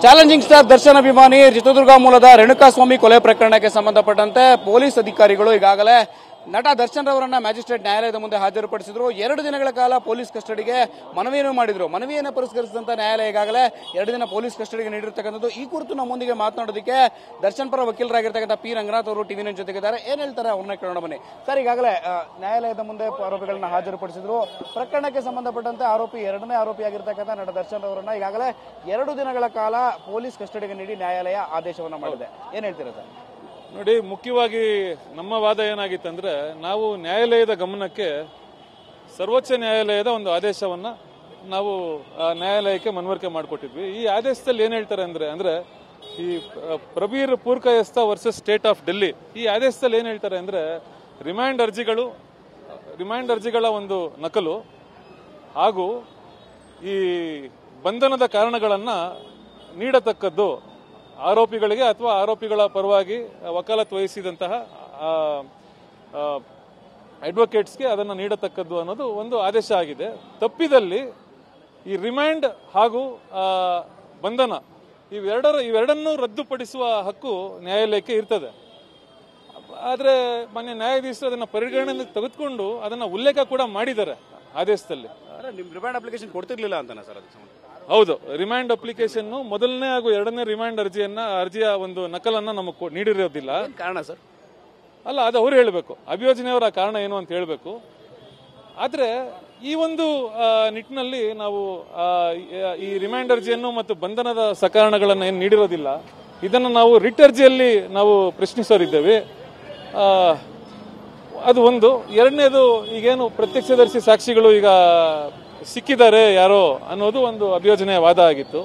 Challenging star Darshan ಅಭಿಮಾನಿ ಚಿತ್ರದುರ್ಗ ಮೂಲದ ರೇಣುಕಾಸ್ವಾಮಿ ಕೊಲೆ ಪ್ರಕರಣಕ್ಕೆ ಸಂಬಂಧಪಟ್ಟಂತೆ ಪೊಲೀಸ್ ಅಧಿಕಾರಿಗಳು ಈಗಾಗಲೇ ನಟ ದರ್ಶನ್ ರವರನ್ನ ಮ್ಯಾಜಿಸ್ಟ್ರೇಟ್ ನ್ಯಾಯಾಲಯದ ಮುಂದೆ ಹಾಜರುಪಡಿಸಿದ್ರು. 2 ದಿನಗಳ ಕಾಲ ಪೊಲೀಸ್ ಕಸ್ಟಡಿಗೆ ಮನವಿಯನ್ನು ಮಾಡಿದ್ರು. ಮನವಿಯನ್ನು ಪುರಸ್ಕರಿಸಿದಂತ ನ್ಯಾಯಾಲಯ ಈಗಾಗಲೇ 2 ದಿನ ಪೊಲೀಸ್ ಕಸ್ಟಡಿಗೆ ನೀಡಿರತಕ್ಕಂಥದ್ದು. ಈ ಕುರಿತು ನಮ್ಮೊಂದಿಗೆ ಮಾತನಾಡೋದಕ್ಕೆ ದರ್ಶನ್ ಪರ ವಕೀಲರಾಗಿರ್ತಕ್ಕಂಥ ಪಿ ರಂಗನಾಥ್ ಅವರು ಟಿವಿ9 ಜೊತೆಗಿದ್ದಾರೆ. ಏನ್ ಹೇಳ್ತಾರೆ ಅವ್ರನ್ನ ಕೇಳೋಣ ಬನ್ನಿ. ಸರ್, ಈಗಾಗಲೇ ನ್ಯಾಯಾಲಯದ ಮುಂದೆ ಆರೋಪಿಗಳನ್ನ ಹಾಜರುಪಡಿಸಿದ್ರು. ಪ್ರಕರಣಕ್ಕೆ ಸಂಬಂಧಪಟ್ಟಂತೆ ಆರೋಪಿ 2ನೇ ಆರೋಪಿಯಾಗಿರ್ತಕ್ಕಂಥ ನಟ ದರ್ಶನ್ ಅವರನ್ನ ಈಗಾಗಲೇ 2 ದಿನಗಳ ಕಾಲ ಪೊಲೀಸ್ ಕಸ್ಟಡಿಗೆ ನೀಡಿ ನ್ಯಾಯಾಲಯ ಆದೇಶವನ್ನ ಮಾಡಿದೆ. ಏನ್ ಹೇಳ್ತೀರಾ ಸರ್? ನೋಡಿ, ಮುಖ್ಯವಾಗಿ ನಮ್ಮ ವಾದ ಏನಾಗಿತ್ತಂದ್ರೆ, ನಾವು ನ್ಯಾಯಾಲಯದ ಗಮನಕ್ಕೆ ಸರ್ವೋಚ್ಚ ನ್ಯಾಯಾಲಯದ ಒಂದು ಆದೇಶವನ್ನ ನಾವು ನ್ಯಾಯಾಲಯಕ್ಕೆ ಮನವರಿಕೆ ಮಾಡಿಕೊಟ್ಟಿದ್ವಿ. ಈ ಆದೇಶದಲ್ಲಿ ಏನ್ ಹೇಳ್ತಾರೆ ಅಂದ್ರೆ ಈ Prabir ಪೂರ್ಕಾಯಸ್ಥ versus state of Delhi, ಈ ಆದೇಶದಲ್ಲಿ ಏನ್ ಹೇಳ್ತಾರೆ ಅಂದ್ರೆ, ರಿಮಾಂಡ್ ಅರ್ಜಿಗಳ ಒಂದು ನಕಲು ಹಾಗೂ ಈ ಬಂಧನದ ಕಾರಣಗಳನ್ನ ನೀಡತಕ್ಕದ್ದು ಆರೋಪಿಗಳಿಗೆ ಅಥವಾ ಆರೋಪಿಗಳ ಪರವಾಗಿ ವಕಾಲತ್ ವಹಿಸಿದಂತಹ ಅಡ್ವೊಕೇಟ್ಸ್ಗೆ ಅದನ್ನು ನೀಡತಕ್ಕದ್ದು ಅನ್ನೋದು ಒಂದು ಆದೇಶ ಆಗಿದೆ. ತಪ್ಪಿದಲ್ಲಿ ಈ ರಿಮ್ಯಾಂಡ್ ಹಾಗೂ ಬಂಧನ ಇವೆರಡನ್ನೂ ರದ್ದುಪಡಿಸುವ ಹಕ್ಕು ನ್ಯಾಯಾಲಯಕ್ಕೆ ಇರ್ತದೆ. ಆದರೆ ಮಾನ್ಯ ನ್ಯಾಯಾಧೀಶರು ಅದನ್ನು ಪರಿಗಣನೆಗೆ ತೆಗೆದುಕೊಂಡು ಅದನ್ನು ಉಲ್ಲೇಖ ಕೂಡ ಮಾಡಿದ್ದಾರೆ ಆದೇಶದಲ್ಲಿ. ರಿಮ್ಯಾಂಡ್ ಅಪ್ಲಿಕೇಶನ್ ಕೊಡ್ತಿರ್ಲಿಲ್ಲ ಅಂತಾನೆ ಸರ್? ಹೌದು, ರಿಮ್ಯಾಂಡ್ ಅಪ್ಲಿಕೇಶನ್ ಮೊದಲನೇ ಹಾಗೂ 2ನೇ ರಿಮ್ಯಾಂಡ್ ಅರ್ಜಿಯ ಒಂದು ನಕಲನ್ನ ನಮಗೆ ನೀಡಿರೋದಿಲ್ಲ. ಕಾರಣ ಸರ್? ಅಲ್ಲ, ಅದು ಅವ್ರು ಹೇಳಬೇಕು, ಅಭಿಯೋಜನೆಯವರ ಕಾರಣ ಏನು ಅಂತ ಹೇಳಬೇಕು. ಆದ್ರೆ ಈ ಒಂದು ನಿಟ್ಟಿನಲ್ಲಿ ನಾವು ಈ ರಿಮ್ಯಾಂಡ್ ಅರ್ಜಿಯನ್ನು ಮತ್ತು ಬಂಧನದ ಸಕಾರಣಗಳನ್ನು ಏನು ನೀಡಿರೋದಿಲ್ಲ, ಇದನ್ನು ನಾವು ರಿಟ್ ಅರ್ಜಿಯಲ್ಲಿ ನಾವು ಪ್ರಶ್ನಿಸೋರಿದ್ದೇವೆ. ಅದು ಒಂದು. 2ನೇದು, ಈಗೇನು ಪ್ರತ್ಯಕ್ಷದರ್ಶಿ ಸಾಕ್ಷಿಗಳು ಈಗ ಸಿಕ್ಕಿದ್ದಾರೆ ಯಾರೋ ಅನ್ನೋದು ಒಂದು ಅಭಿಯೋಜನೆಯ ವಾದ ಆಗಿತ್ತು.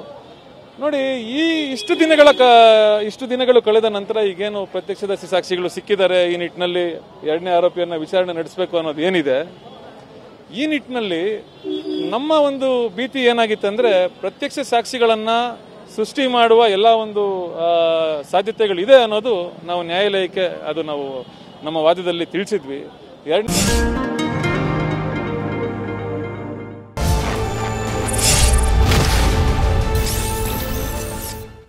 ನೋಡಿ, ಈ ಇಷ್ಟು ದಿನಗಳು ಕಳೆದ ನಂತರ ಈಗೇನು ಪ್ರತ್ಯಕ್ಷದರ್ಶಿ ಸಾಕ್ಷಿಗಳು ಸಿಕ್ಕಿದ್ದಾರೆ, ಈ ನಿಟ್ಟಿನಲ್ಲಿ 2ನೇ ಆರೋಪಿಯನ್ನ ವಿಚಾರಣೆ ನಡೆಸಬೇಕು ಅನ್ನೋದು ಏನಿದೆ, ಈ ನಿಟ್ಟಿನಲ್ಲಿ ನಮ್ಮ ಒಂದು ಭೀತಿ ಏನಾಗಿತ್ತಂದ್ರೆ, ಪ್ರತ್ಯಕ್ಷ ಸಾಕ್ಷಿಗಳನ್ನ ಸೃಷ್ಟಿ ಮಾಡುವ ಎಲ್ಲ ಒಂದು ಸಾಧ್ಯತೆಗಳಿದೆ ಅನ್ನೋದು ನಾವು ನ್ಯಾಯಾಲಯಕ್ಕೆ ನಾವು ನಮ್ಮ ವಾದದಲ್ಲಿ ತಿಳಿಸಿದ್ವಿ.